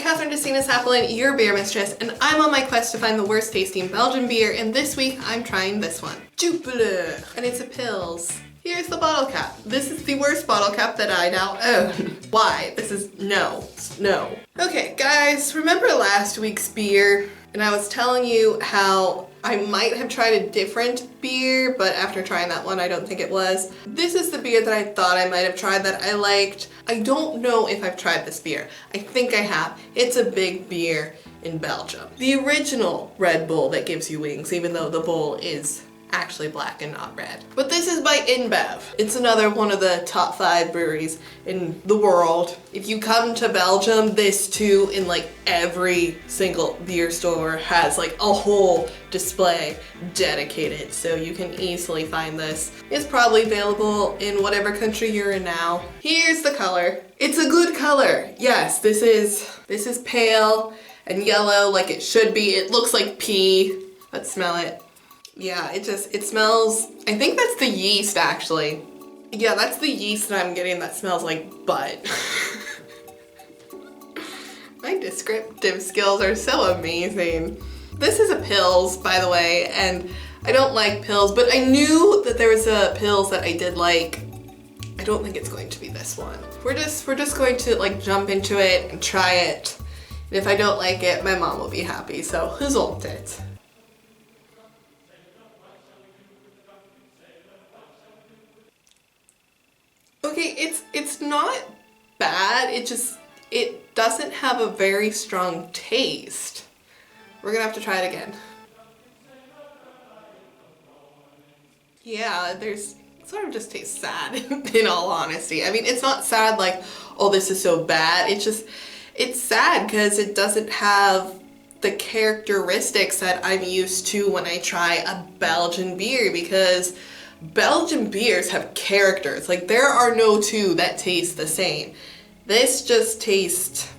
Kathryn DeSinaasappelen, your beer mistress, and I'm on my quest to find the worst tasting Belgian beer, and this week I'm trying this one. Jupiler, and it's a Pils. Here's the bottle cap. This is the worst bottle cap that I now own. Why? This is no. Okay, guys, remember last week's beer? And I was telling you how I might have tried a different beer, but after trying that one, I don't think it was. This is the beer that I thought I might have tried that I liked. I don't know if I've tried this beer. I think I have. It's a big beer in Belgium. The original Red Bull that gives you wings, even though the bowl is actually black and not red. But this is by InBev. It's another one of the top 5 breweries in the world. If you come to Belgium, this too, in like every single beer store has like a whole display dedicated, so you can easily find this. It's probably available in whatever country you're in now. Here's the color. It's a good color. Yes, this is pale and yellow like it should be. It looks like pee. Let's smell it. Yeah, it smells, I think that's the yeast actually. Yeah, that's the yeast that I'm getting that smells like butt. My descriptive skills are so amazing. This is a Pils, by the way, and I don't like Pils, but I knew that there was a Pils that I did like. I don't think it's going to be this one. We're just going to like jump into it and try it. And if I don't like it, my mom will be happy, so gezond it. Okay, it's not bad, it doesn't have a very strong taste. We're gonna have to try it again. Yeah, it sort of just tastes sad, in all honesty. I mean, it's not sad like, oh, this is so bad. It's sad because it doesn't have the characteristics that I'm used to when I try a Belgian beer, because Belgian beers have characters. Like, there are no two that taste the same. This just tastes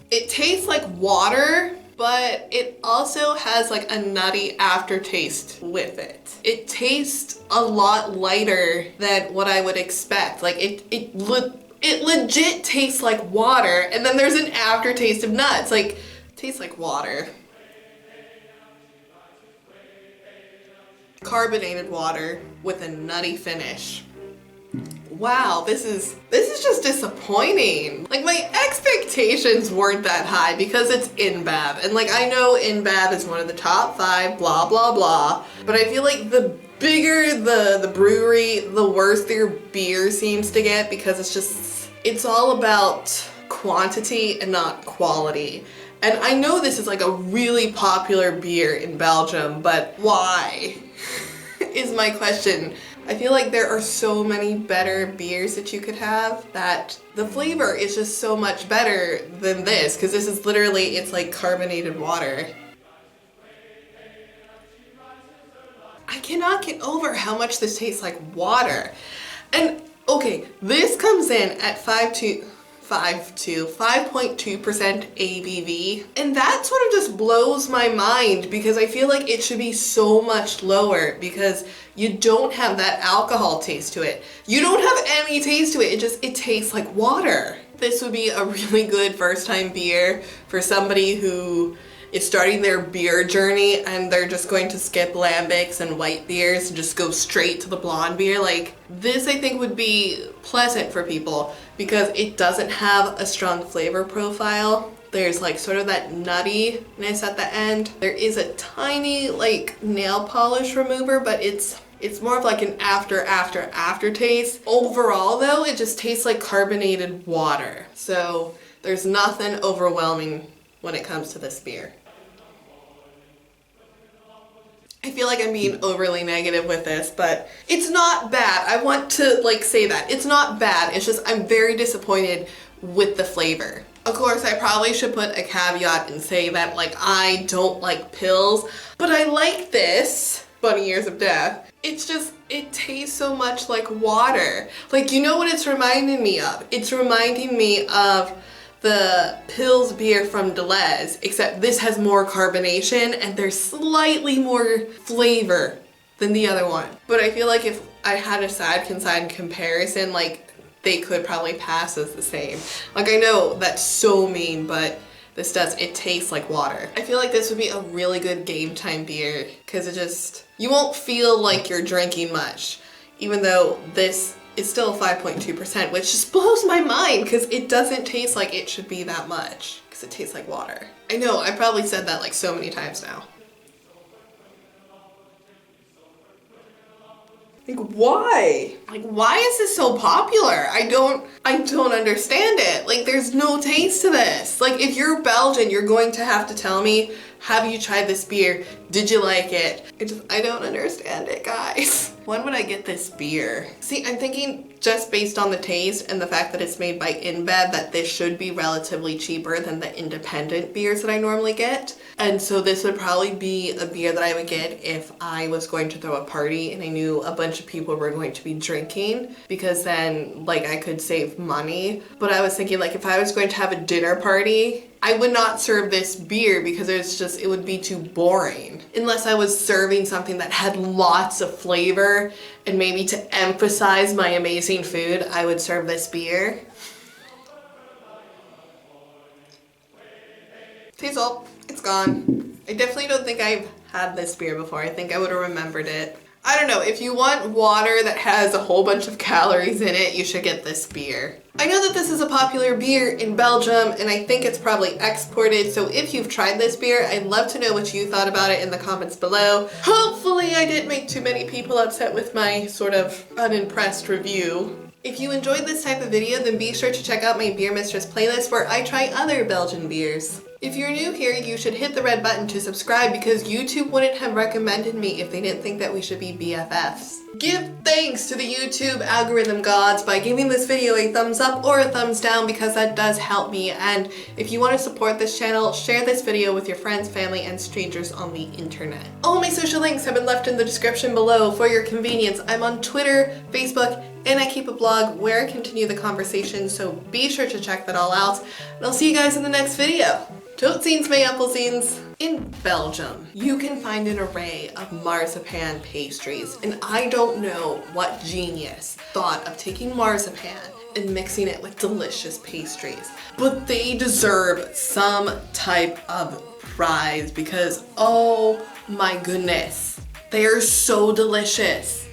like water, but it also has like a nutty aftertaste with it. It tastes a lot lighter than what I would expect. Like it legit tastes like water, and then there's an aftertaste of nuts. Like, it tastes like water. Carbonated water with a nutty finish. Wow, this is just disappointing. Like, my expectations weren't that high because it's InBev, and like, I know InBev is one of the top 5 blah blah blah, but I feel like the bigger the brewery, the worse their beer seems to get, because it's all about quantity and not quality. And I know this is like a really popular beer in Belgium, but why? Is my question. I feel like there are so many better beers that you could have that the flavor is just so much better than this, because this is literally, it's like carbonated water. I cannot get over how much this tastes like water. And okay, this comes in at 5.2% ABV, and that sort of just blows my mind, because I feel like it should be so much lower, because you don't have that alcohol taste to it. You don't have any taste to it. It tastes like water. This would be a really good first time beer for somebody who is starting their beer journey and they're just going to skip lambics and white beers and just go straight to the blonde beer. Like, this I think would be pleasant for people because it doesn't have a strong flavor profile. There's like sort of that nuttiness at the end. There is a tiny like nail polish remover, but it's more of like an aftertaste. Overall though, it just tastes like carbonated water. So there's nothing overwhelming when it comes to this beer. I feel like I'm being overly negative with this, but it's not bad. I want to like say that. It's not bad. It's just I'm very disappointed with the flavor. Of course, I probably should put a caveat and say that like I don't like Pils, but I like this, Bunny Ears of Death. It's just, it tastes so much like water. Like, you know what it's reminding me of? It's reminding me of the Pils beer from Deleuze, except this has more carbonation and there's slightly more flavor than the other one. But I feel like if I had a side-by-side comparison, like, they could probably pass as the same. Like, I know that's so mean, but this does. It tastes like water. I feel like this would be a really good game time beer because you won't feel like you're drinking much, even though this is still 5.2%, which just blows my mind because it doesn't taste like it should be that much because it tastes like water. I know, I probably said that like so many times now. Like, why? Like, why is this so popular? I don't understand it. Like, there's no taste to this. Like, if you're Belgian, you're going to have to tell me, have you tried this beer? Did you like it? I don't understand it, guys. When would I get this beer? See, I'm thinking just based on the taste and the fact that it's made by InBev that this should be relatively cheaper than the independent beers that I normally get. And so this would probably be a beer that I would get if I was going to throw a party and I knew a bunch of people were going to be drinking, because then like I could save money. But I was thinking like if I was going to have a dinner party, I would not serve this beer because it would be too boring. Unless I was serving something that had lots of flavor and maybe to emphasize my amazing food, I would serve this beer. Tastes all, it's gone. I definitely don't think I've had this beer before. I think I would have remembered it. I don't know, if you want water that has a whole bunch of calories in it, you should get this beer. I know that this is a popular beer in Belgium and I think it's probably exported, so if you've tried this beer, I'd love to know what you thought about it in the comments below. Hopefully I didn't make too many people upset with my sort of unimpressed review. If you enjoyed this type of video, then be sure to check out my Beer Mistress playlist where I try other Belgian beers. If you're new here, you should hit the red button to subscribe because YouTube wouldn't have recommended me if they didn't think that we should be BFFs. Give thanks to the YouTube algorithm gods by giving this video a thumbs up or a thumbs down because that does help me. And if you want to support this channel, share this video with your friends, family, and strangers on the internet. All my social links have been left in the description below for your convenience. I'm on Twitter, Facebook, and I keep a blog where I continue the conversation, so be sure to check that all out. And I'll see you guys in the next video. Totsiens, my applesiens. In Belgium, you can find an array of marzipan pastries, and I don't know what genius thought of taking marzipan and mixing it with delicious pastries, but they deserve some type of prize because, oh my goodness, they are so delicious.